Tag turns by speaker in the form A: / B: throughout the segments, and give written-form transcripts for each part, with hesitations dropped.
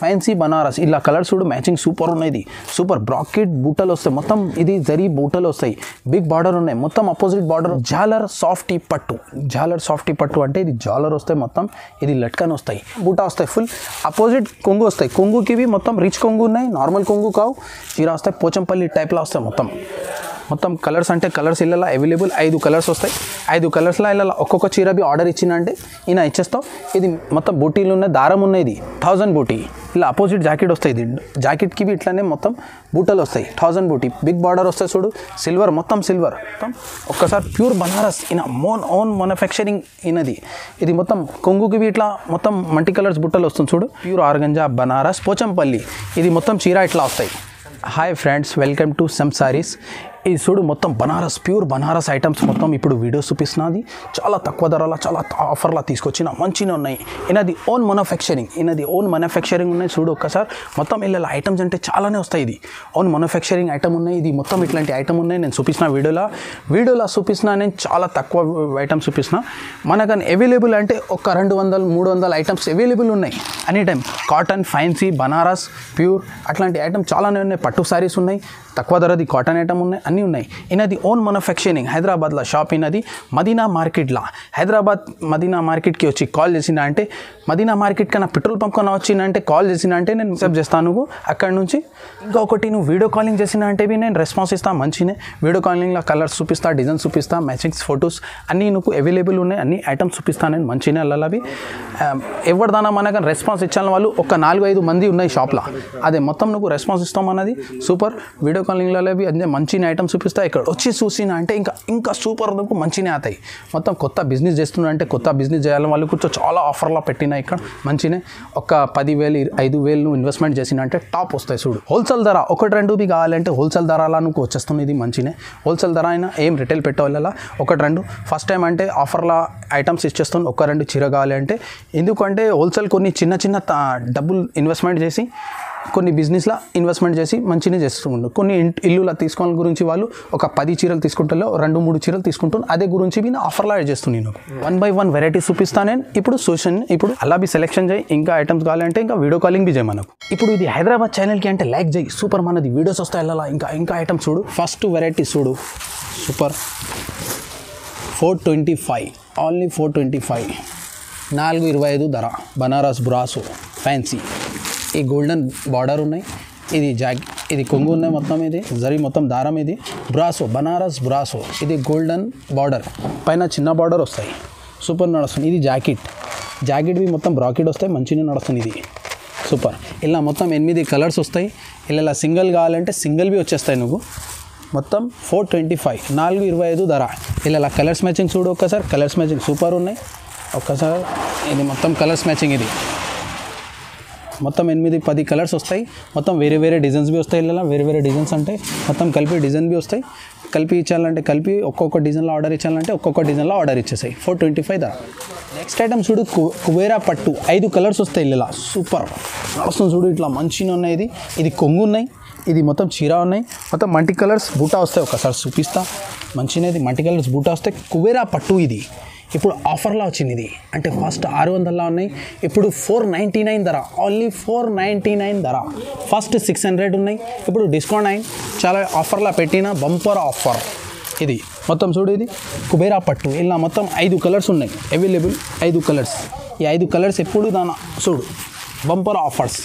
A: Fancy Banaras ఇలా colours చూడు matching super ఉన్నాయి. సూపర్ బ్రాకెట్ బూటలు వస్తాయి, మొత్తం ఇది జరీ బూటలు వస్తాయి, బిగ్ బార్డర్ ఉన్నాయి, మొత్తం అపోజిట్ బార్డర్. జాలర్ సాఫ్టీ పట్టు, జాలర్ సాఫ్టీ పట్టు అంటే ఇది జాలర్ వస్తాయి, మొత్తం ఇది లట్కన్ వస్తాయి, బూటా వస్తాయి, ఫుల్ అపోజిట్ కొంగు వస్తాయి. కొంగుకి మొత్తం రిచ్ కొంగు ఉన్నాయి, నార్మల్ కొంగు కావు, చీర వస్తాయి, పోచంపల్లి టైప్లో వస్తాయి. మొత్తం కలర్స్ అంటే కలర్స్ ఇళ్ళలో అవైలబుల్ 5 కలర్స్ వస్తాయి. 5 కలర్స్లో ఇలా ఒక్కొక్క చీర బి ఆర్డర్ ఇచ్చిందంటే ఈయన ఇచ్చేస్తాం. ఇది మొత్తం బూటీలు ఉన్నాయి, దారం ఉన్నాయి, ఇది 1000 బూటీ. ఇలా అపోజిట్ జాకెట్ వస్తాయి, ఇది జాకెట్కి బి ఇట్లానే మొత్తం బూటలు వస్తాయి, 1000 బూటీ, బిగ్ బార్డర్ వస్తాయి చూడు, సిల్వర్, మొత్తం సిల్వర్. మొత్తం ఒక్కసారి ప్యూర్ బనారస్ ఈయన ఓన్ మ్యానుఫ్యాక్చరింగ్ ఈయనది. ఇది మొత్తం కొంగుకి బి ఇట్లా మొత్తం మల్టీ కలర్స్ బుట్టలు వస్తుంది చూడు, ప్యూర్ ఆర్గంజా బనారస్ పోచంపల్లి. ఇది మొత్తం చీర ఇట్లా వస్తాయి. Hi friends, welcome to some saris. ఇది చూడు మొత్తం బనారస్, ప్యూర్ బనారస్ ఐటమ్స్ మొత్తం ఇప్పుడు వీడియోస్ చూపిస్తున్నది. చాలా తక్కువ ధరలో చాలా ఆఫర్లా తీసుకొచ్చిన మంచిగా ఉన్నాయి. ఈయనది ఓన్ మ్యానుఫ్యాక్చరింగ్ ఉన్నాయి చూడు ఒక్కసారి. మొత్తం ఇలా ఐటమ్స్ అంటే చాలానే వస్తాయి. ఇది ఓన్ మ్యానుఫ్యాక్చరింగ్ ఐటమ్ ఉన్నాయి, ఇది మొత్తం ఇట్లాంటి ఐటమ్ ఉన్నాయి. నేను చూపిస్తున్న వీడియోలో చూపిస్తున్నా, నేను చాలా తక్కువ ఐటమ్స్ చూపిస్తున్నా. మనకు అవైలబుల్ అంటే ఒక 200-300 ఐటమ్స్ అవైలబుల్ ఉన్నాయి any time. Cotton, fancy, Banaras, pure అట్లాంటి ఐటమ్ చాలానే ఉన్నాయి. పట్టు సారీస్ ఉన్నాయి, తక్కువ ధరది కాటన్ ఐటమ్ ఉన్నాయి, అన్నీ ఉన్నాయి. ఈయనది ఓన్ మ్యానుఫ్యాక్చరింగ్, హైదరాబాద్లో షాప్. ఈయనది మదీనా మార్కెట్లో, హైదరాబాద్ మదీనా మార్కెట్కి వచ్చి కాల్ చేసిన అంటే, మదీనా మార్కెట్ కన్నా పెట్రోల్ పంప్ కన్నా వచ్చిందంటే కాల్ చేసిన అంటే నేను రిసీవ్ చేస్తాను నువ్వు అక్కడ నుంచి. ఇంకొకటి నువ్వు వీడియో కాలింగ్ చేసిన అంటే నేను రెస్పాన్స్ ఇస్తాను మంచినే. వీడియో కాలింగ్లో కలర్స్ చూపిస్తా, డిజైన్స్ చూపిస్తా, మ్యాచింగ్స్ ఫొటోస్ అన్నీ నువ్వు అవైలబుల్ ఉన్నాయి, అన్ని ఐటమ్స్ చూపిస్తాను నేను మంచినే. అల్లవి ఎవరిదానా మనకు రెస్పాన్స్ ఇచ్చాను వాళ్ళు ఒక 4-5 మంది ఉన్నాయి షాప్లో, అదే మొత్తం నువ్వు రెస్పాన్స్ ఇస్తాం అన్నది సూపర్. వీడియో కాలింగ్లో అదే మంచిగా ఐటమ్స్ చూపిస్తా. ఇక్కడ వచ్చి చూసిన అంటే ఇంకా సూపర్ నువ్వు మంచిగా అవుతాయి. మొత్తం కొత్త బిజినెస్ చేస్తున్నా అంటే, కొత్త బిజినెస్ చేయాలని వాళ్ళు కూర్చో చాలా ఆఫర్లో పెట్టినా ఇక్కడ మంచినే. ఒక 10,000-5,000 నువ్వు ఇన్వెస్ట్మెంట్ చేసిన అంటే టాప్ వస్తాయి చూడు. హోల్సేల్ ధర 1-2 కావాలంటే హోల్సేల్ ధరలా నువ్వు వచ్చేస్తుంది. ఇది మంచినే హోల్సేల్ ధర అయినా ఏం రిటైల్ పెట్టవాళ్ళ 1-2 ఫస్ట్ టైం అంటే ఆఫర్లో ఐటమ్స్ ఇచ్చేస్తుంది. 1-2 చీర కావాలంటే, ఎందుకంటే హోల్సేల్ కొన్ని చిన్న డబ్బులు ఇన్వెస్ట్మెంట్ చేసి కొన్ని బిజినెస్లో ఇన్వెస్ట్మెంట్ చేసి మంచిగా చేస్తుండ్రు. కొన్ని ఇల్లుల తీసుకోవాలని గురించి వాళ్ళు ఒక 10 చీరలు తీసుకుంటారో 2-3 చీరలు తీసుకుంటాను, అదే గురించి నేను ఆఫర్లో యాడ్ చేస్తున్నాను. నేను 1 by 1 వెరైటీస్ చూపిస్తాను. నేను ఇప్పుడు అలా బి సెలెక్షన్ చేయి. ఇంకా ఐటమ్స్ కావాలంటే ఇంకా వీడియో కాలింగ్ బి చేయి మనకు. ఇప్పుడు ఇది హైదరాబాద్ ఛానల్కి అంటే లైక్ చేయి, సూపర్ మనది వీడియోస్ వస్తాయి. అలా ఇంకా ఐటమ్స్ చూడు. ఫస్ట్ వెరైటీ చూడు, సూపర్ 425, ఓన్లీ 425, 425 ధర. బనారస్ బ్రాసో ఫ్యాన్సీ, ఈ గోల్డెన్ బార్డర్ ఉన్నాయి, ఇది కొంగు ఉన్నాయి, మొత్తం ఇది జరీ మొత్తం దారం. ఇది బ్రాసో, బనారస్ బ్రాసో, ఇది గోల్డెన్ బార్డర్, పైన చిన్న బార్డర్ వస్తాయి, సూపర్ నడుస్తుంది. ఇది జాకెట్ బి మొత్తం బ్రాకెట్ వస్తాయి, మంచిగా నడుస్తుంది. ఇది సూపర్. ఇలా మొత్తం 8 కలర్స్ వస్తాయి. ఇలా సింగిల్ కావాలంటే సింగిల్ బి వచ్చేస్తాయి నువ్వు. మొత్తం 425, 425 ధర. ఇలా కలర్స్ మ్యాచింగ్ చూడు ఒక్కసారి, కలర్స్ మ్యాచింగ్ సూపర్ ఉన్నాయి. ఒక్కసారి ఇది మొత్తం కలర్స్ మ్యాచింగ్, ఇది మొత్తం 8-10 కలర్స్ వస్తాయి. మొత్తం వేరే డిజైన్స్ బి వస్తాయి. ఇలా వేరే డిజైన్స్ అంటే మొత్తం కలిపి డిజైన్ బి వస్తాయి. కలిపి ఇచ్చాలంటే ఒక్కొక్క డిజైన్లో ఆర్డర్ ఇచ్చాలంటే ఒక్కొక్క డిజైన్లో ఆర్డర్ ఇచ్చేసాయి. 425 ధర. నెక్స్ట్ ఐటమ్ చూడు, కుబేరా పట్టు, 5 కలర్స్ వస్తాయి. ఇలా సూపర్ నడుస్తుంది చూడు, ఇట్లా మంచిగా ఉన్నాయి. ఇది కొంగు ఉన్నాయి, ఇది మొత్తం చీర ఉన్నాయి, మొత్తం మల్టీ కలర్స్ బూటా వస్తాయి. ఒకసారి చూపిస్తా మంచిగా. ఇది మల్టీ కలర్స్ బూటా వస్తాయి. కుబేరా పట్టు ఇది ఇప్పుడు ఆఫర్లో వచ్చింది. ఇది అంటే ఫస్ట్ 600లా ఉన్నాయి, ఇప్పుడు 499 ధర. ఓన్లీ 499 ధర. ఫస్ట్ 600 ఉన్నాయి, ఇప్పుడు డిస్కౌంట్ అయింది, చాలా ఆఫర్లా పెట్టిన బంపర్ ఆఫర్. ఇది మొత్తం చూడు, ఇది కుబేరా పట్టు. ఇలా మొత్తం 5 కలర్స్ ఉన్నాయి అవైలబుల్, 5 కలర్స్. ఈ 5 కలర్స్ ఎప్పుడు దాని చూడు బంపర్ ఆఫర్స్.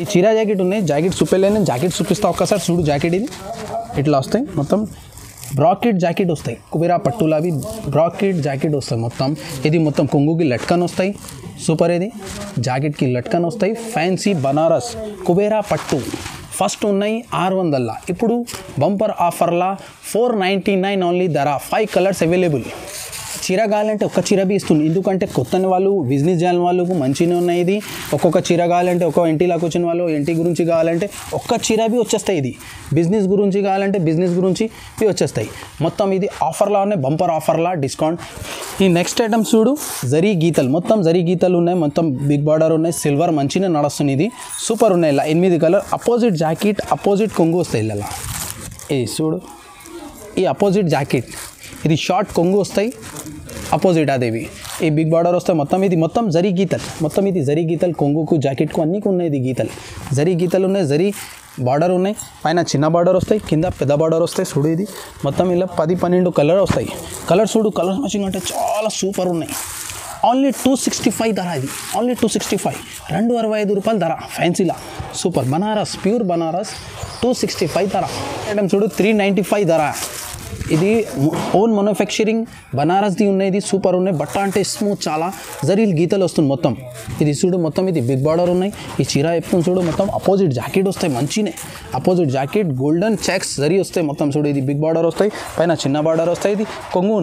A: ఈ చీర జాకెట్ ఉన్నాయి, జాకెట్ చూపలేని జాకెట్ చూపిస్తా ఒక్కసారి చూడు. జాకెట్ ఇది ఇట్లా వస్తాయి, మొత్తం బ్రాకెట్ జాకెట్ వస్తాయి. కుబేరా పట్టులా అవి బ్రాకెట్ జాకెట్ వస్తాయి మొత్తం. ఇది మొత్తం కొంగుకి లట్కన్ వస్తాయి, సూపర్. ఇది జాకెట్కి లట్కన్ వస్తాయి. ఫ్యాన్సీ బనారస్ కుబేరా పట్టు ఫస్ట్ ఉన్నాయి 600లా, ఇప్పుడు బంపర్ ఆఫర్లా 499 ఓన్లీ ధర. 5 కలర్స్ అవైలబుల్. చీర కావాలంటే ఒక్క చీర బి ఇస్తుంది, ఎందుకంటే కొత్తని వాళ్ళు బిజినెస్ చేయాలని వాళ్ళకు మంచిగా ఉన్నాయి. ఇది ఒక్కొక్క చీర కావాలంటే, ఒక్కొక్క ఇంటిలోకి వచ్చిన వాళ్ళు ఇంటి గురించి కావాలంటే ఒక్క చీర బి వచ్చేస్తాయి. ఇది బిజినెస్ గురించి కావాలంటే బిజినెస్ గురించి బి వచ్చేస్తాయి. మొత్తం ఇది ఆఫర్లా ఉన్నాయి, బంపర్ ఆఫర్లా డిస్కౌంట్. ఈ నెక్స్ట్ ఐటమ్ చూడు, జరీ గీతలు, మొత్తం జరీ గీతలు ఉన్నాయి, మొత్తం బిగ్ బార్డర్ ఉన్నాయి, సిల్వర్ మంచిగా నడుస్తుంది. ఇది సూపర్ ఉన్నాయి. ఇలా 8 కలర్, అపోజిట్ జాకెట్, అపోజిట్ కొంగు వస్తాయి. ఇలా ఇది చూడు, ఈ అపోజిట్ జాకెట్, ఇది షార్ట్ కొంగు వస్తాయి, అపోజిట్ అదేవి ఈ బిగ్ బార్డర్ వస్తాయి మొత్తం ఇది మొత్తం జరీ గీతలు మొత్తం ఇది జరీ గీతలు కొంగుకు జాకెట్కు అన్నికి ఉన్నాయి ఇది గీతలు జరీ గీతలు ఉన్నాయి జరీ బార్డర్ ఉన్నాయి పైన చిన్న బార్డర్ వస్తాయి కింద పెద్ద బార్డర్ వస్తాయి చూడు ఇది మొత్తం ఇలా 10-12 కలర్ వస్తాయి కలర్ చూడు కలర్ మ్యాచింగ్ అంటే చాలా సూపర్ ఉన్నాయి ఓన్లీ 265 ధర ఇది ఓన్లీ 265 265 రూపాయల ధర ఫ్యాన్సీలా సూపర్ బనారస్ ప్యూర్ బనారస్ 265 ధర ఐటమ్ చూడు 395 ధర ఇది ఓన్ మ్యానుఫ్యాక్చరింగ్ బనారస్ది ఉన్నాయి ఇది సూపర్ ఉన్నాయి బట్ట అంటే స్మూత్ చాలా జరీల్ గీతలు వస్తుంది మొత్తం ఇది చూడు మొత్తం ఇది బిగ్ బార్డర్ ఉన్నాయి ఈ చీర ఎప్పుకొని చూడు మొత్తం అపోజిట్ జాకెట్ వస్తాయి మంచినే opposite jacket golden checks zari వస్తాయి మొత్తం చూడు ఇది బిగ్ బార్డర్ వస్తాయి పైన చిన్న బార్డర్ వస్తాయి ఇది కొంగు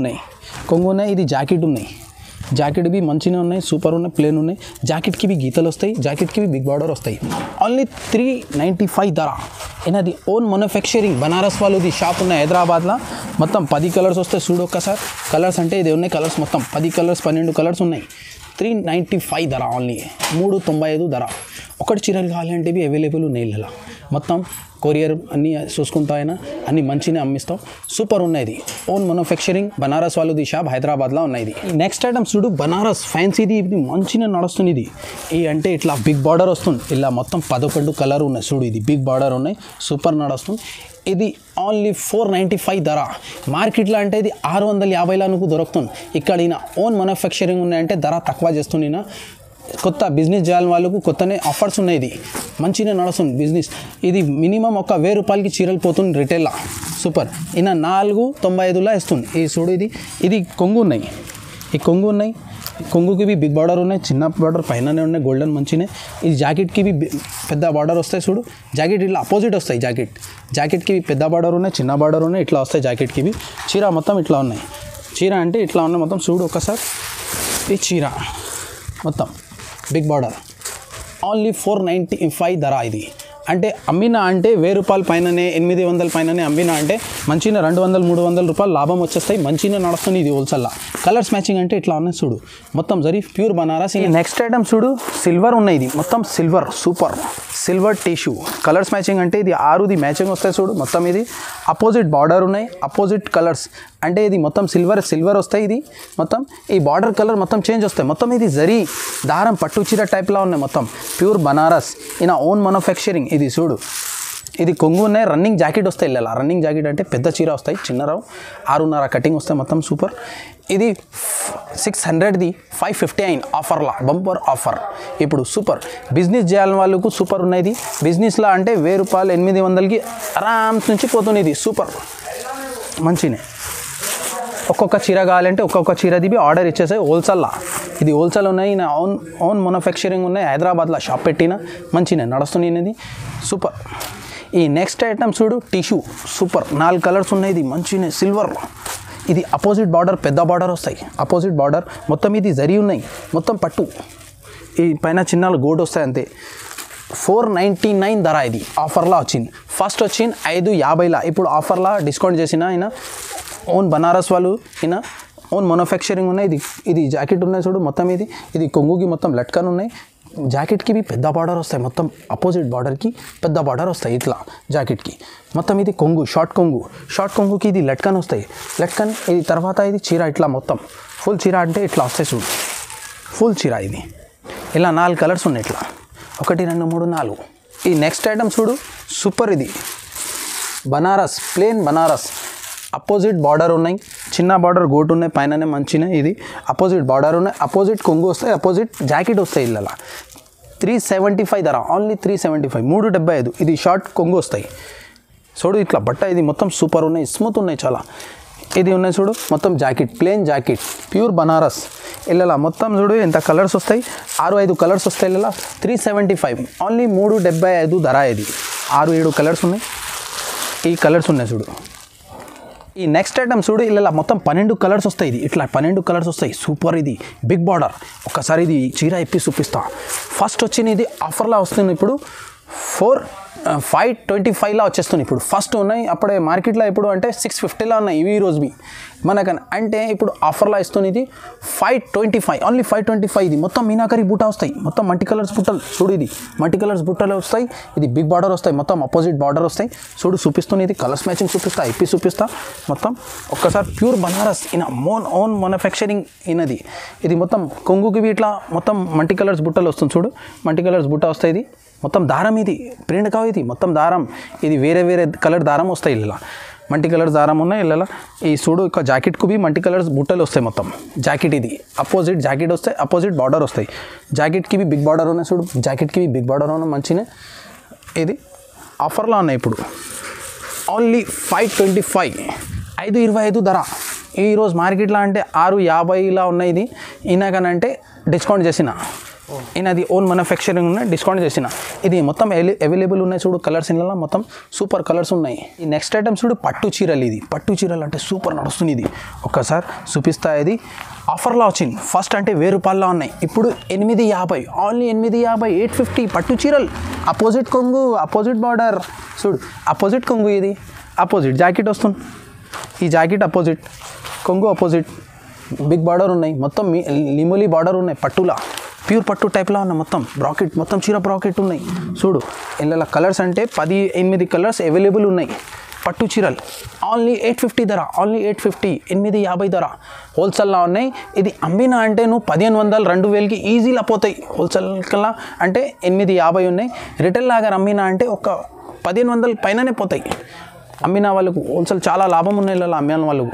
A: ఉన్నాయి ఇది జాకెట్ ఉన్నాయి జాకెట్ भी మంచిగా ఉన్నాయి సూపర్ ఉన్నాయి ప్లేన్ ఉన్నాయి జాకెట్కి भी గీతలు వస్తాయి జాకెట్కి भी బిగ్ బార్డర్ వస్తాయి ఓన్లీ 395 ధర ఇది ఓన్ మ్యానుఫ్యాక్చరింగ్ బనారస్ వాళ్ళది షాప్ ఉన్నాయి హైదరాబాద్లో మొత్తం 10 కలర్స్ వస్తాయి చూడు ఒక్కసారి కలర్స్ అంటే ఇది ఉన్నాయి కలర్స్ మొత్తం 10 కలర్స్ 12 కలర్స్ ఉన్నాయి 395 ధర ఓన్లీ 395 ధర ఒకటి చీరలు కావాలంటే भी అవైలబుల్ ఉన్నాయి ఇలా మొత్తం కొరియర్ అన్నీ చూసుకుంటా అయినా అన్నీ మంచిగా అమ్మిస్తాం సూపర్ ఉన్నది ఓన్ మ్యానుఫ్యాక్చరింగ్ బనారస్ వాళ్ళది షాప్ హైదరాబాద్లో ఉన్నది నెక్స్ట్ ఐటమ్ చూడు బనారస్ ఫ్యాన్సీది ఇది మంచిగా నడుస్తుంది ఇది ఈ అంటే ఇట్లా బిగ్ బార్డర్ వస్తుంది ఇలా మొత్తం 11 కలర్ ఉన్నాయి చూడు ఇది బిగ్ బార్డర్ ఉన్నాయి సూపర్ నడుస్తుంది ఇది ఓన్లీ 495 ధర మార్కెట్లో అంటే ఇది 650లా నువ్వు దొరుకుతుంది ఇక్కడ ఈయన ఓన్ మ్యానుఫ్యాక్చరింగ్ ఉన్నాయంటే ధర తక్కువ చేస్తుంది ఈయన కొత్త బిజినెస్ చేయాలని వాళ్ళకు కొత్తనే ఆఫర్స్ ఉన్నాయి ఇది మంచిగా నడుస్తుంది బిజినెస్ ఇది మినిమం ఒక 1000 రూపాయలకి చీరలు పోతుంది రిటైల్లో సూపర్ ఈయన 495లా ఇస్తుంది ఈ చూడు ఇది కొంగు ఉన్నాయి ఈ కొంగు ఉన్నాయి కొంగుకి भी బిగ్ బార్డర్ ఉన్నాయి చిన్న బార్డర్ పైననే ఉన్నాయి గోల్డెన్ మంచినే ఈ జాకెట్కి भी పెద్ద బార్డర్ వస్తాయి చూడు జాకెట్ ఇట్లా అపోజిట్ వస్తాయి జాకెట్కి పెద్ద బార్డర్ ఉన్నాయి చిన్న బార్డర్ ఉన్నాయి ఇట్లా వస్తాయి జాకెట్కి भी చీర మొత్తం ఇట్లా ఉన్నాయి చీర అంటే ఇట్లా ఉన్నాయి మొత్తం చూడు ఒకసారి ఈ చీర మొత్తం బిగ్ బార్డర్ ఓన్లీ 495 ధర ఇది అంటే అమ్మినా అంటే 1000 రూపాయల పైననే 800 పైననే అమ్మినా అంటే మంచిగా 200-300 రూపాయలు లాభం వచ్చేస్తాయి మంచిగా నడుస్తుంది ఇది హోల్సేల్లో కలర్స్ మ్యాచింగ్ అంటే ఇట్లా ఉన్నాయి చూడు మొత్తం zari pure Banaras next item చూడు సిల్వర్ ఉన్నాయి ఇది మొత్తం silver super silver tissue colours matching అంటే ఇది 6ది మ్యాచింగ్ వస్తాయి చూడు మొత్తం ఇది అపోజిట్ బార్డర్ ఉన్నాయి అపోజిట్ కలర్స్ అంటే ఇది మొత్తం సిల్వర్ వస్తాయి ఇది మొత్తం ఈ బార్డర్ కలర్ మొత్తం చేంజ్ వస్తాయి మొత్తం ఇది జరీ దారం పట్టు చీర టైప్లా ఉన్నాయి మొత్తం ప్యూర్ బనారస్ ఈయన ఓన్ మ్యానుఫ్యాక్చరింగ్ ఇది చూడు ఇది కొంగు ఉన్నాయి రన్నింగ్ జాకెట్ వస్తాయి ఇలా రన్నింగ్ జాకెట్ అంటే పెద్ద చీర వస్తాయి చిన్నరావు 6.5 కటింగ్ వస్తాయి మొత్తం సూపర్ ఇది 600ది 550 అయిన ఆఫర్లా బంపర్ ఆఫర్ ఇప్పుడు సూపర్ బిజినెస్ చేయాలని వాళ్ళకు సూపర్ ఉన్నది బిజినెస్లో అంటే 1000 రూపాయలు 800కి ఆరామ్స్ నుంచి పోతుంది ఇది సూపర్ మంచినే ఒక్కొక్క చీర కావాలంటే ఒక్కొక్క చీరది भी ఆర్డర్ ఇచ్చేసాయి హోల్సేల్లో ఇది హోల్సేల్ ఉన్నాయి నా ఓన్ మ్యానుఫ్యాక్చరింగ్ ఉన్నాయి హైదరాబాద్లో షాప్ పెట్టిన మంచిగా నడుస్తుంది సూపర్ ఈ నెక్స్ట్ ఐటమ్ చూడు టిష్యూ సూపర్ 4 కలర్స్ ఉన్నాయి ఇది మంచిగా సిల్వర్ ఇది అపోజిట్ బార్డర్ పెద్ద బార్డర్ వస్తాయి అపోజిట్ బార్డర్ మొత్తం ఇది జరీ ఉన్నాయి మొత్తం పట్టు ఈ పైన చిన్న గోడ్ వస్తాయి అంతే 499 ధర ఇది ఆఫర్లో వచ్చింది ఫస్ట్ వచ్చింది 550లా ఇప్పుడు ఆఫర్లో డిస్కౌంట్ చేసిన ఆయన ఓన్ బనారస్ వాళ్ళు ఈయన ఓన్ మ్యానుఫ్యాక్చరింగ్ ఉన్నాయి ఇది జాకెట్ ఉన్నాయి చూడు మొత్తం ఇది కొంగుకి మొత్తం లట్కన్ ఉన్నాయి జాకెట్కి भी పెద్ద బార్డర్ వస్తాయి మొత్తం అపోజిట్ బార్డర్కి పెద్ద బార్డర్ వస్తాయి ఇట్లా జాకెట్కి మొత్తం ఇది కొంగు షార్ట్ కొంగుకి ఇది లట్కన్ వస్తాయి లట్కన్ ఇది తర్వాత ఇది చీర ఇట్లా మొత్తం ఫుల్ చీర అంటే ఇట్లా వస్తాయి చూడు ఫుల్ చీర ఇది ఇలా 4 కలర్స్ ఉన్నాయి ఇట్లా 1 2 3 4 ఈ నెక్స్ట్ ఐటమ్ చూడు సూపర్ ఇది Banaras plain Banaras opposite border ఉన్నాయి చిన్న బార్డర్ గోట్ ఉన్నాయి పైననే మంచినే ఇది అపోజిట్ బార్డర్ ఉన్నాయి అపోజిట్ కొంగు వస్తాయి అపోజిట్ జాకెట్ వస్తాయి ఇలా 375 ధర ఓన్లీ 375 375 ఇది షార్ట్ కొంగు వస్తాయి చూడు ఇట్లా బట్ట ఇది మొత్తం సూపర్ ఉన్నాయి స్మూత్ ఉన్నాయి చాలా ఇది ఉన్నాయి చూడు మొత్తం jacket plain jacket pure Banaras ఇలా మొత్తం చూడు ఎంత కలర్స్ వస్తాయి 6-5 కలర్స్ వస్తాయి ఇలా 375 ఓన్లీ 375 ధర ఇది 6-7 కలర్స్ ఉన్నాయి ఈ కలర్స్ ఉన్నాయి చూడు ఈ నెక్స్ట్ ఐటమ్ చూడు ఇలా మొత్తం 12 కలర్స్ వస్తాయి ఇది ఇట్లా 12 కలర్స్ వస్తాయి సూపర్ ఇది బిగ్ బార్డర్ ఒక్కసారి ఇది చీర ఇప్పి చూపిస్తా ఫస్ట్ వచ్చిన ఇది ఆఫర్లో వస్తుంది ఇప్పుడు 525లా వచ్చేస్తుంది ఇప్పుడు. ఫస్ట్ ఉన్నాయి అప్పుడే మార్కెట్లో ఇప్పుడు అంటే 650లా ఉన్నాయి ఇవి ఈ రోజువి మనకని. అంటే ఇప్పుడు ఆఫర్లో ఇస్తుంది ఇది 525, ఓన్లీ 525. ఇది మొత్తం మీనాకరీ బూటా వస్తాయి, మొత్తం మల్టీ కలర్స్ బుట్టలు చూడు. ఇది మల్టీ కలర్స్ బుట్టలు వస్తాయి, ఇది బిగ్ బార్డర్ వస్తాయి, మొత్తం అపోజిట్ బార్డర్ వస్తాయి చూడు. చూపిస్తుంది ఇది కలర్స్ మ్యాచింగ్ చూపిస్తా, ఐపీ చూపిస్తా మొత్తం. ఒక్కసారి pure Banaras in own manufacturing ఇనది. ఇది మొత్తం కొంగుకి ఇట్లా మొత్తం మల్టీ కలర్స్ బుట్టలు వస్తుంది చూడు. మల్టీ కలర్స్ బుట్ట వస్తాయి. ఇది మొత్తం దారం, ఇది ప్రింట్ కావు, ఇది మొత్తం దారం. ఇది వేరే వేరే కలర్ దారం వస్తాయి ఇలా, మల్టీ కలర్స్ దారం ఉన్నాయి ఇలా. ఈ చూడు ఇక జాకెట్కు బి మల్టీ కలర్స్ బుట్టలు వస్తాయి మొత్తం. జాకెట్ ఇది అపోజిట్ జాకెట్ వస్తాయి, అపోజిట్ బార్డర్ వస్తాయి. జాకెట్కి బి బిగ్ బార్డర్ ఉన్నాయి చూడు, జాకెట్కి బి బిగ్ బార్డర్ ఉన్నాయి మంచిగా. ఇది ఆఫర్లో ఉన్నాయి ఇప్పుడు ఓన్లీ 525, 525 ధర. ఈరోజు మార్కెట్లో అంటే 650లా ఉన్నాయి. ఇది ఈయనకనంటే డిస్కౌంట్ చేసిన, ఈయనది ఓన్ మ్యానుఫ్యాక్చరింగ్ ఉన్నాయి, డిస్కౌంట్ చేసిన. ఇది మొత్తం అవైలబుల్ ఉన్నాయి చూడు కలర్స్, ఇందులో మొత్తం సూపర్ కలర్స్ ఉన్నాయి. ఈ నెక్స్ట్ ఐటమ్ చూడు పట్టు చీరలు. ఇది పట్టు చీరలు అంటే సూపర్ నడుస్తుంది. ఇది ఒక్కసారి చూపిస్తా. ఇది ఆఫర్లో వచ్చింది. ఫస్ట్ అంటే 1000 రూపాయల్లో ఉన్నాయి, ఇప్పుడు 850, ఓన్లీ 850, 850 పట్టు చీరలు. అపోజిట్ కొంగు, అపోజిట్ బార్డర్ చూడు, అపోజిట్ కొంగు. ఇది అపోజిట్ జాకెట్ వస్తుంది, ఈ జాకెట్ అపోజిట్ కొంగు, అపోజిట్ బిగ్ బార్డర్ ఉన్నాయి, మొత్తం లిమోలీ బార్డర్ ఉన్నాయి, పట్టులా ప్యూర్ పట్టు టైప్లో ఉన్నాయి. మొత్తం బ్రాకెట్, మొత్తం చీర బ్రాకెట్ ఉన్నాయి చూడు. ఇలా కలర్స్ అంటే 18 కలర్స్ అవైలబుల్ ఉన్నాయి. పట్టు చీరలు ఓన్లీ 850 ధర, ఓన్లీ 850, 850 ధర. హోల్సేల్లో ఉన్నాయి. ఇది అమ్మినా అంటే నువ్వు 1500, 2000కి ఈజీలా పోతాయి. హోల్సేల్ కల్లా అంటే 850 ఉన్నాయి. రిటైల్ లాగా అమ్మినా అంటే ఒక 1500 పైననే పోతాయి. అమ్మిన వాళ్ళకు హోల్సేల్ చాలా లాభం ఉన్నాయి ఇలా అమ్మిన వాళ్ళకు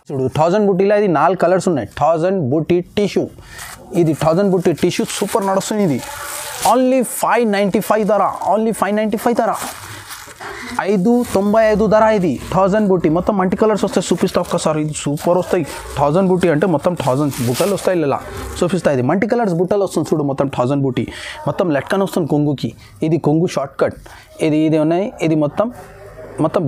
A: చూడు. 1000 బుట్టీలో ఇది 4 కలర్స్ ఉన్నాయి. 1000 బుట్టి టిష్యూ, ఇది 1000 బుట్టి టిష్యూ సూపర్ నడుస్తుంది. ఇది ఓన్లీ 595 ధర, ఓన్లీ 595 ధర, 595 ధర. ఇది 1000 బుట్టి మొత్తం మల్టీ కలర్స్ వస్తాయి. చూపిస్తా ఒక్కసారి, ఇది సూపర్ వస్తాయి. 1000 బుట్టి అంటే మొత్తం 1000 బుట్టలు వస్తాయి ఇలా చూపిస్తా. ఇది మల్టీ కలర్స్ బుట్టలు వస్తుంది చూడు. మొత్తం 1000 బుట్టి మొత్తం లెట్కన్ వస్తుంది కొంగుకి. ఇది కొంగు షార్ట్ కట్. ఇది ఉన్నాయి. ఇది మొత్తం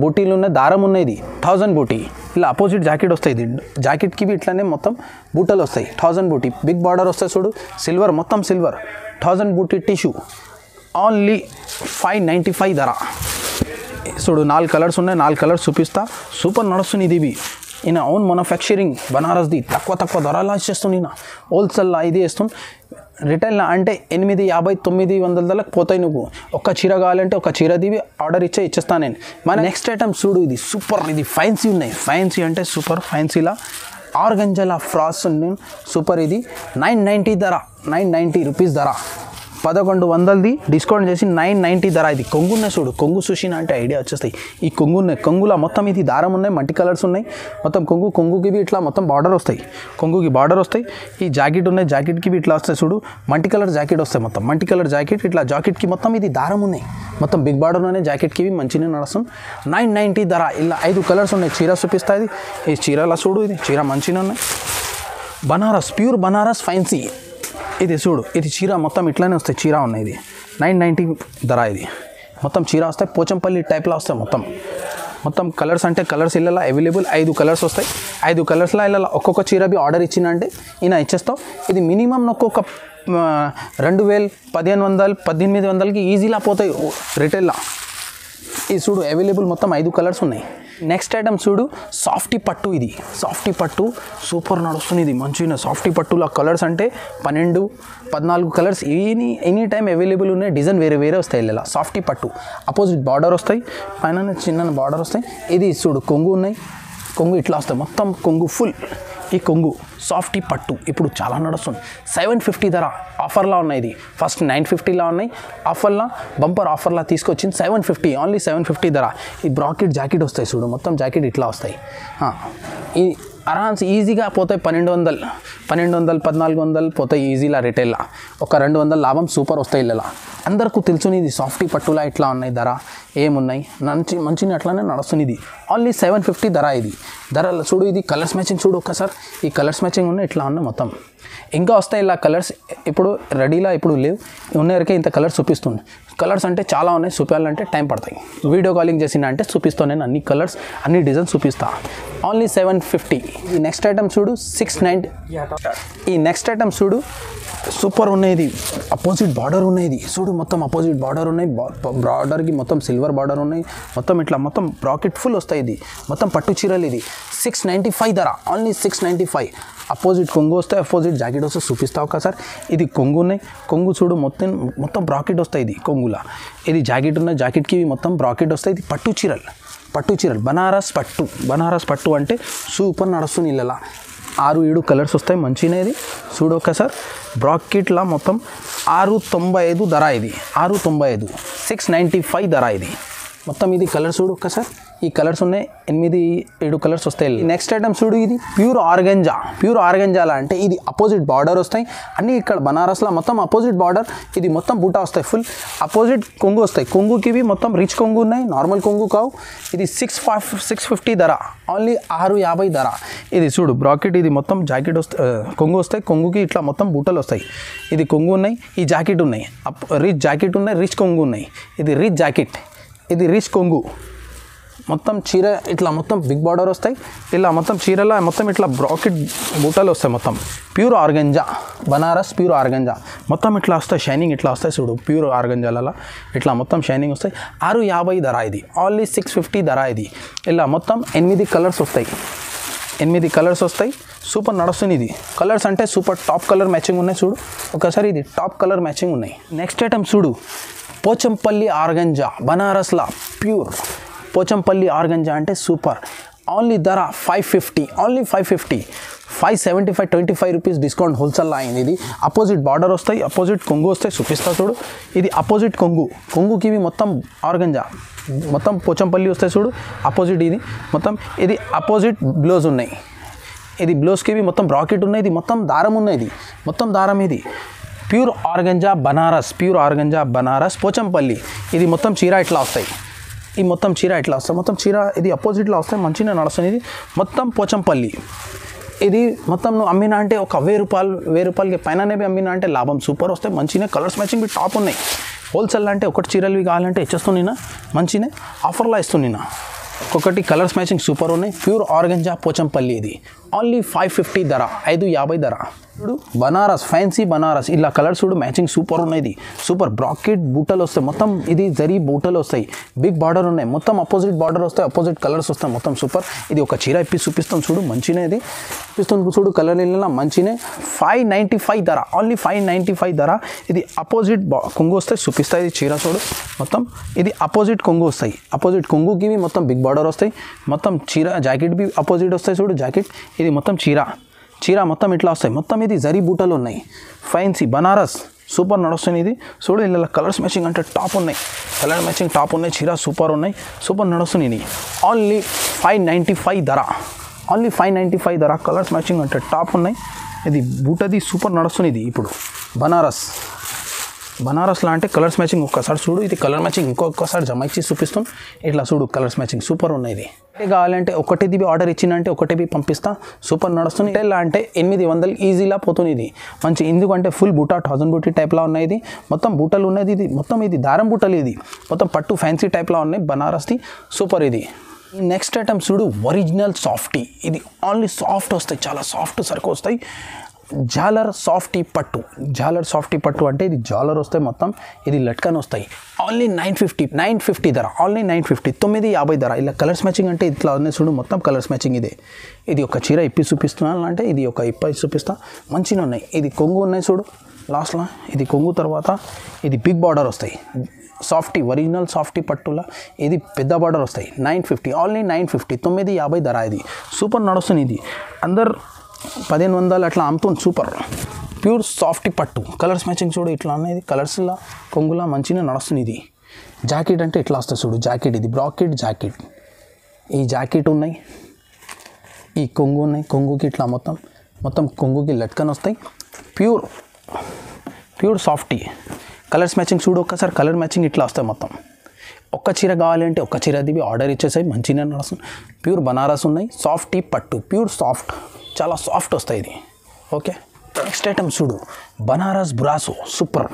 A: బూటీలు ఉన్నాయి, దారం ఉన్నాయి. ఇది 1000 బూటీ. ఇలా అపోజిట్ జాకెట్ వస్తాయి. ఇది జాకెట్కి బి ఇట్లానే మొత్తం బూటలు వస్తాయి. 1000 బూటీ బిగ్ బార్డర్ వస్తాయి చూడు, సిల్వర్, మొత్తం సిల్వర్. 1000 బూటీ టిష్యూ ఓన్లీ 595 ధర చూడు. 4 కలర్స్ ఉన్నాయి, 4 కలర్స్ చూపిస్తా. సూపర్ నడుస్తుంది. ఇది ఇవి ఈయన ఓన్ మ్యానుఫ్యాక్చరింగ్ బనారస్ది. తక్కువ ధరలా ఇచ్చేస్తుంది ఈయన. హోల్సేల్లో ఇది వేస్తుంది. రిటైల్లో అంటే 850, 900 పోతాయి. నువ్వు ఒక్క చీర కావాలంటే ఒక చీర దివి ఆర్డర్ ఇచ్చేస్తాను నేను. మన నెక్స్ట్ ఐటమ్ చూడు. ఇది సూపర్, ఇది ఫ్యాన్సీ ఉన్నాయి. ఫ్యాన్సీ అంటే సూపర్ ఫ్యాన్సీలా ఆర్గంజాలా ఫ్రాస్ సూపర్. ఇది 990 ధర, 990 రూపీస్ ధర. 1100ది డిస్కౌంట్ చేసి 990 ధర. ఇది కొంగున్న చూడు, కొంగు చూసిన అంటే ఐడియా వచ్చేస్తాయి. ఈ కొంగున్నాయి, కొంగులా మొత్తం ఇది దారం ఉన్నాయి, మల్టీ కలర్స్ ఉన్నాయి. మొత్తం కొంగుకి ఇట్లా మొత్తం బార్డర్ వస్తాయి, కొంగుకి బార్డర్ వస్తాయి. ఈ జాకెట్ ఉన్నాయి, జాకెట్కి ఇట్లా వస్తాయి చూడు. మల్టీ కలర్ జాకెట్ వస్తాయి, మొత్తం మల్టీ కలర్ జాకెట్. ఇట్లా జాకెట్కి మొత్తం ఇది దారం ఉన్నాయి, మొత్తం బిగ్ బార్డర్ ఉన్నాయి. జాకెట్కి మంచిగా నడుస్తుంది. 990 ధర. ఇలా 5 కలర్స్ ఉన్నాయి. చీర చూపిస్తాయి. ఈ చీరలా చూడు, ఇది చీర మంచిగా ఉన్నాయి. Banaras, pure Banaras fancy. ఇది చూడు, ఇది చీర మొత్తం ఇట్లానే వస్తాయి. చీర ఉన్నాయి. ఇది 990 ధర. ఇది మొత్తం చీర వస్తాయి, పోచంపల్లి టైప్లో వస్తాయి. మొత్తం కలర్స్ అంటే కలర్స్ ఇలా అవైలబుల్ 5 కలర్స్ వస్తాయి. 5 కలర్స్లో ఇలా ఒక్కొక్క చీర బి ఆర్డర్ ఇచ్చిందంటే ఈయన ఇచ్చేస్తావు. ఇది మినిమం ఒక్కొక్క 2000, 1500, 1800కి ఈజీలా పోతాయి రిటైల్లో. ఇది చూడు అవైలబుల్ మొత్తం 5 కలర్స్ ఉన్నాయి. నెక్స్ట్ ఐటమ్ చూడు, సాఫ్టీ పట్టు. ఇది సాఫ్టీ పట్టు సూపర్ నడుస్తుంది. ఇది మంచిగా సాఫ్టీ పట్టులో కలర్స్ అంటే 12, 14 కలర్స్ ఎనీ టైం అవైలబుల్ ఉన్నాయి. డిజైన్ వేరే వస్తాయి. ఇలా సాఫ్టీ పట్టు అపోజిట్ బార్డర్ వస్తాయి, పైన చిన్న బార్డర్ వస్తాయి. ఇది చూడు కొంగు ఉన్నాయి, కొంగు ఇట్లా వస్తాయి. మొత్తం కొంగు ఫుల్. ఈ కొంగు సాఫ్టీ పట్టు ఇప్పుడు చాలా నడుస్తుంది. 750 ధర. ఆఫర్లా ఉన్నాయి. ఇది ఫస్ట్ 950లా ఉన్నాయి. ఆఫర్లా బంపర్ ఆఫర్లా తీసుకొచ్చింది 750, ఓన్లీ 750 ధర. ఈ బ్రాకెట్ జాకెట్ వస్తాయి చూడు, మొత్తం జాకెట్ ఇట్లా వస్తాయి. ఈ ఆరామ్స్ ఈజీగా పోతాయి. 1200, 1400 పోతాయి ఈజీలా రిటైల్లో. ఒక 200 లాభం సూపర్ వస్తాయి. ఇలా అందరికీ తెలుసుని ఇది సాఫ్టీ పట్టులా ఇట్లా ఉన్నాయి ధర. ఏమున్నాయి మంచిగా అట్లానే నడుస్తుంది. ఇది ఓన్లీ 750 ధర. ఇది ధర చూడు. ఇది కలర్స్ మ్యాచింగ్ చూడు ఒక్కసారి. ఈ కలర్స్ మ్యాచింగ్ ఉన్నాయి, ఇట్లా ఉన్నాయి మొత్తం. ఇంకా వస్తాయి ఇలా కలర్స్. ఇప్పుడు రెడీలా ఇప్పుడు లేవు, ఉన్నవరకే ఇంత కలర్స్ చూపిస్తుంది. కలర్స్ అంటే చాలా ఉన్నాయి, చూపించాలంటే టైం పడతాయి. వీడియో కాలింగ్ చేసిన అంటే చూపిస్తాను నేను అన్ని కలర్స్, అన్ని డిజైన్స్ చూపిస్తా. ఓన్లీ 750. ఈ నెక్స్ట్ ఐటమ్ చూడు 690. ఈ నెక్స్ట్ ఐటమ్ చూడు సూపర్ ఉన్నాయి. ఇది అపోజిట్ బార్డర్ ఉన్నాయి. ఇది చూడు మొత్తం అపోజిట్ బార్డర్ ఉన్నాయి. బార్డర్కి మొత్తం సిల్వర్ బార్డర్ ఉన్నాయి. మొత్తం ఇట్లా మొత్తం బ్రాకెట్ ఫుల్ వస్తాయి. ఇది మొత్తం పట్టు చీరలు. ఇది 695 ధర, ఓన్లీ 695. అపోజిట్ కొంగు వస్తాయి, అపోజిట్ జాకెట్ వస్తే చూపిస్తావు కదా సార్. ఇది కొంగు ఉన్నాయి. కొంగు చూడు మొత్తం బ్రాకెట్ వస్తాయి. ఇది కొంగులా. ఇది జాకెట్ ఉన్నాయి. జాకెట్కి మొత్తం బ్రాకెట్ వస్తాయి. ఇది పట్టు చీరలు బనారస్ పట్టు అంటే సూపర్ నడుస్తుంది. ఇళ్ళలా 6-7 కలర్స్ వస్తాయి. మంచిగా ఇది చూడు ఒకసారి. బ్రాకెట్లా మొత్తం 695 ధర. ఇది 695, 695 ధర. ఇది మొత్తం ఇది కలర్ చూడు ఒకసారి. ఈ కలర్స్ ఉన్నాయి, 8-7 కలర్స్ వస్తాయి. నెక్స్ట్ ఐటమ్ చూడు, ఇది ప్యూర్ ఆర్గంజాలా అంటే ఇది అపోజిట్ బార్డర్ వస్తాయి అన్నీ. ఇక్కడ బనారస్లో మొత్తం అపోజిట్ బార్డర్. ఇది మొత్తం బూటా వస్తాయి. ఫుల్ అపోజిట్ కొంగు వస్తాయి. కొంగుకి ఇవి మొత్తం రిచ్ కొంగు ఉన్నాయి, నార్మల్ కొంగు కావు. ఇది 650 ధర, ఓన్లీ 650 ధర. ఇది చూడు బ్రాకెట్. ఇది మొత్తం జాకెట్ కొంగు వస్తాయి. కొంగుకి ఇట్లా మొత్తం బూటలు వస్తాయి. ఇది కొంగు ఉన్నాయి, ఈ జాకెట్ ఉన్నాయి. రిచ్ జాకెట్ ఉన్నాయి, రిచ్ కొంగు ఉన్నాయి. ఇది రిచ్ జాకెట్, ఇది రిచ్ కొంగు. మొత్తం చీర ఇట్లా మొత్తం బిగ్ బార్డర్ వస్తాయి. ఇలా మొత్తం చీరలో మొత్తం ఇట్లా బ్రాకెట్ బూటలు వస్తాయి. మొత్తం pure organza, Banaras pure organza. మొత్తం ఇట్లా వస్తాయి, షైనింగ్ ఇట్లా వస్తాయి చూడు. ప్యూర్ ఆర్గంజాలలో ఇట్లా మొత్తం షైనింగ్ వస్తాయి. 650 ధర. ఇది ఓన్లీ 650 ధర. ఇది ఇలా మొత్తం 8 కలర్స్ వస్తాయి. 8 కలర్స్ వస్తాయి. సూపర్ నడుస్తుంది. ఇది కలర్స్ అంటే సూపర్ టాప్ కలర్ మ్యాచింగ్ ఉన్నాయి చూడు ఒకసారి. ఇది టాప్ కలర్ మ్యాచింగ్ ఉన్నాయి. నెక్స్ట్ ఐటమ్ చూడు, పోచంపల్లి ఆర్గంజా బనారస్లా ప్యూర్. పోచంపల్లి ఆర్గంజా అంటే సూపర్. ఓన్లీ ధర 550, ఓన్లీ 550. 575, 25 రూపీస్ డిస్కౌంట్ హోల్సేల్లో అయింది. ఇది అపోజిట్ బార్డర్ వస్తాయి, అపోజిట్ కొంగు వస్తాయి. చూపిస్తా చూడు. ఇది అపోజిట్ కొంగుకి ఇవి మొత్తం ఆర్గంజా మొత్తం పోచంపల్లి వస్తాయి చూడు. అపోజిట్ ఇది మొత్తం. ఇది అపోజిట్ బ్లౌజ్ ఉన్నాయి. ఇది బ్లౌజ్కి ఇవి మొత్తం బ్రాకెట్ ఉన్నాయి. ఇది మొత్తం దారం ఉన్నాయి. ఇది మొత్తం దారం. ఇది ప్యూర్ ఆర్గంజా బనారస్ పోచంపల్లి. ఇది మొత్తం చీర ఇట్లా వస్తాయి. ఈ మొత్తం చీర ఇట్లా వస్తాయి. మొత్తం చీర ఇది అపోజిట్లో వస్తాయి. మంచిగా నడుస్తుంది. ఇది మొత్తం పోచంపల్లి. ఇది మొత్తం నువ్వు అమ్మినా అంటే ఒక 1000 రూపాయలకి పైననే అమ్మినా అంటే లాభం సూపర్ వస్తాయి. మంచిగా కలర్స్ మ్యాచింగ్ టాప్ ఉన్నాయి. హోల్సేల్ అంటే ఒకటి చీరలు కావాలంటే ఇచ్చేస్తున్నా, మంచిగా ఆఫర్లో ఇస్తున్నా. ఒక్కొక్కటి కలర్స్ మ్యాచింగ్ సూపర్ ఉన్నాయి. Pure organza Pochampally. ఇది ఓన్లీ 550 ధర, 550 ధర. చూడు బనారస్, ఫ్యాన్సీ బనారస్. ఇలా కలర్స్ చూడు మ్యాచింగ్ సూపర్ ఉన్నాయి. సూపర్ బ్రాకెట్ బూటలు వస్తాయి. మొత్తం ఇది జరీ బూటలు వస్తాయి. బిగ్ బార్డర్ ఉన్నాయి. మొత్తం అపోజిట్ బార్డర్ వస్తాయి, అపోజిట్ కలర్స్ వస్తాయి. మొత్తం సూపర్. ఇది ఒక చీర ఇప్పి చూపిస్తాం చూడు. మంచిగా ఇది చూపిస్తాం చూడు. కలర్ ఇలా మంచిగా 595 ధర, ఓన్లీ 595 ధర. ఇది అపోజిట్ కొంగు వస్తాయి. చూపిస్తాయి ఇది చీర చూడు మొత్తం. ఇది అపోజిట్ కొంగు వస్తాయి. అపోజిట్ కొంగుకి ఇవి మొత్తం బిగ్ బార్డర్ వస్తాయి. మొత్తం చీర జాకెట్ బి అపోజిట్ వస్తాయి చూడు. జాకెట్ ఇది మొత్తం చీర మొత్తం ఇట్లా వస్తాయి. మొత్తం ఇది జరీ బూటలు ఉన్నాయి. ఫ్యాన్సీ బనారస్ సూపర్ నడుస్తుంది. ఇది చూడు. ఇలా కలర్స్ మ్యాచింగ్ అంటే టాప్ ఉన్నాయి. కలర్ మ్యాచింగ్ టాప్ ఉన్నాయి. చీర సూపర్ ఉన్నాయి. సూపర్ నడుస్తుంది. ఇది ఓన్లీ 595 ధర, ఓన్లీ 595 ధర. కలర్స్ మ్యాచింగ్ అంటే టాప్ ఉన్నాయి. ఇది బూటది సూపర్ నడుస్తుంది. ఇది ఇప్పుడు బనారస్లా అంటే కలర్స్ మ్యాచింగ్ ఒక్కసారి చూడు. ఇది కలర్ మ్యాచింగ్ ఇంకొకసారి జమ ఇచ్చి చూపిస్తాం. ఇట్లా చూడు కలర్స్ మ్యాచింగ్ సూపర్ ఉన్నాయి. ఇది కావాలంటే ఒకటిది ఆర్డర్ ఇచ్చిందంటే ఒకటి పంపిస్తా. సూపర్ నడుస్తుంది. ఇలా అంటే 800 ఈజీలా పోతుంది. ఇది మంచి ఎందుకంటే ఫుల్ బూటా 1000 బూటీ టైప్లా ఉన్నాయి. ఇది మొత్తం బూటలు ఉన్నది. ఇది మొత్తం ఇది దారం బూటలు. ఇది మొత్తం పట్టు ఫ్యాన్సీ టైప్లా ఉన్నాయి. బనారస్ది సూపర్. ఇది నెక్స్ట్ ఐటమ్ చూడు, ఒరిజినల్ సాఫ్టీ. ఇది ఓన్లీ సాఫ్ట్ వస్తాయి, చాలా సాఫ్ట్ సరుకు వస్తాయి. జాలర్ సాఫ్టీ పట్టు అంటే ఇది జాలర్ వస్తాయి. మొత్తం ఇది లట్కన్ వస్తాయి. ఓన్లీ 950 ధర, ఓన్లీ 950, 950 ధర. ఇలా కలర్స్ మ్యాచింగ్ అంటే ఇట్లా ఉన్నాయి చూడు. మొత్తం కలర్స్ మ్యాచింగ్ ఇదే. ఇది ఒక చీర ఇప్పి చూపిస్తున్నాను అంటే ఇది ఒక ఇప్పి చూపిస్తా. మంచిగా ఉన్నాయి. ఇది కొంగు ఉన్నాయి చూడు లాస్ట్లో. ఇది కొంగు తర్వాత ఇది బిగ్ బార్డర్ వస్తాయి. సాఫ్టీ ఒరిజినల్ సాఫ్టీ పట్టులా ఇది పెద్ద బార్డర్ వస్తాయి. 950, ఓన్లీ 950, 950 ధర. ఇది సూపర్ నడుస్తుంది. ఇది అందరు 1500 అట్లా అమ్ముతుంది. సూపర్ ప్యూర్ సాఫ్టీ పట్టు. కలర్స్ మ్యాచింగ్ చూడు ఇట్లా ఉన్నాయి. కొంగులా మంచిగా నడుస్తుంది. ఇది జాకెట్ అంటే ఇట్లా వస్తుంది చూడు. జాకెట్ ఇది బ్రాకెట్ జాకెట్. ఈ జాకెట్ ఉన్నాయి, ఈ కొంగు ఉన్నాయి. కొంగుకి ఇట్లా మొత్తం కొంగుకి లట్కన్ వస్తాయి. Pure softy. కలర్స్ మ్యాచింగ్ చూడు ఒక్కసారి. కలర్ మ్యాచింగ్ ఇట్లా వస్తాయి. మొత్తం ఒక్క చీర కావాలంటే ఒక్క చీర దివి ఆర్డర్ ఇచ్చేసాయి. మంచిగా నడుస్తుంది. ప్యూర్ బనారస్ ఉన్నాయి. సాఫ్టీ పట్టు ప్యూర్ సాఫ్ట్, చాలా సాఫ్ట్ వస్తాయి. ఇది ఓకే. నెక్స్ట్ ఐటమ్ చూడు, బనారస్ బ్రాసో సూపర్.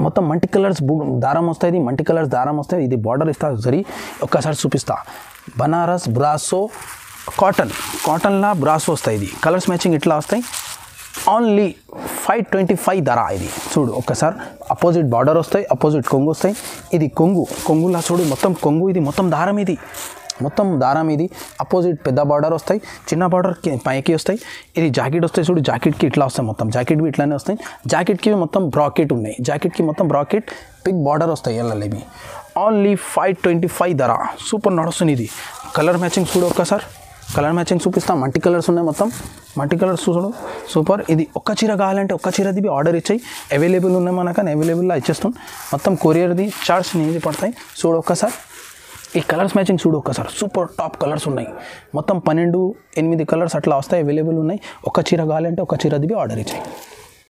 A: మొత్తం మల్టీ కలర్స్ దారం వస్తాయి. మల్టీ కలర్స్ దారం వస్తాయి. ఇది బార్డర్ ఇస్తా సరి ఒక్కసారి చూపిస్తా. బనారస్ బ్రాసో కాటన్లా బ్రాసో వస్తాయి. ఇది కలర్స్ మ్యాచింగ్ ఇట్లా వస్తాయి. ఓన్లీ 525 ధర ఇది. చూడు ఒక్కసారి అపోజిట్ బార్డర్ వస్తాయి, అపోజిట్ కొంగు వస్తాయి. ఇది కొంగులా చూడు మొత్తం కొంగు, ఇది మొత్తం దారం ఇది అపోజిట్ పెద్ద బార్డర్ వస్తాయి, చిన్న బార్డర్ పైకి వస్తాయి. ఇది జాకెట్ వస్తాయి చూడు, జాకెట్కి ఇట్లా వస్తాయి, మొత్తం జాకెట్వి ఇట్లానే వస్తాయి. జాకెట్కి మొత్తం బ్రాకెట్ ఉన్నాయి, జాకెట్కి మొత్తం బ్రాకెట్ బిగ్ బార్డర్ వస్తాయి ఎల్లలేవి. ఓన్లీ 525 ధర. సూపర్ నడుస్తుంది ఇది. కలర్ మ్యాచింగ్ చూడు ఒక్కసారి, కలర్ మ్యాచింగ్ చూపిస్తాం. మల్టీ కలర్స్ ఉన్నాయి, మొత్తం మల్టీ కలర్స్ చూడు సూపర్. ఇది ఒక్క చీర కావాలంటే ఒక్క చీరది ఆర్డర్ ఇచ్చాయి, అవైలబుల్ ఉన్నాయి మనకని అవైలబుల్లో ఇచ్చేస్తాం. మొత్తం కొరియర్ది చార్జ్ నీది పడతాయి. చూడు ఒక్కసారి ఈ కలర్స్ మ్యాచింగ్ చూడు ఒక్కసారి, సూపర్ టాప్ కలర్స్ ఉన్నాయి. మొత్తం 12-8 కలర్స్ అట్లా వస్తాయి, అవైలబుల్ ఉన్నాయి. ఒక్క చీర కావాలంటే ఒక్క చీరది ఆర్డర్ ఇచ్చాయి.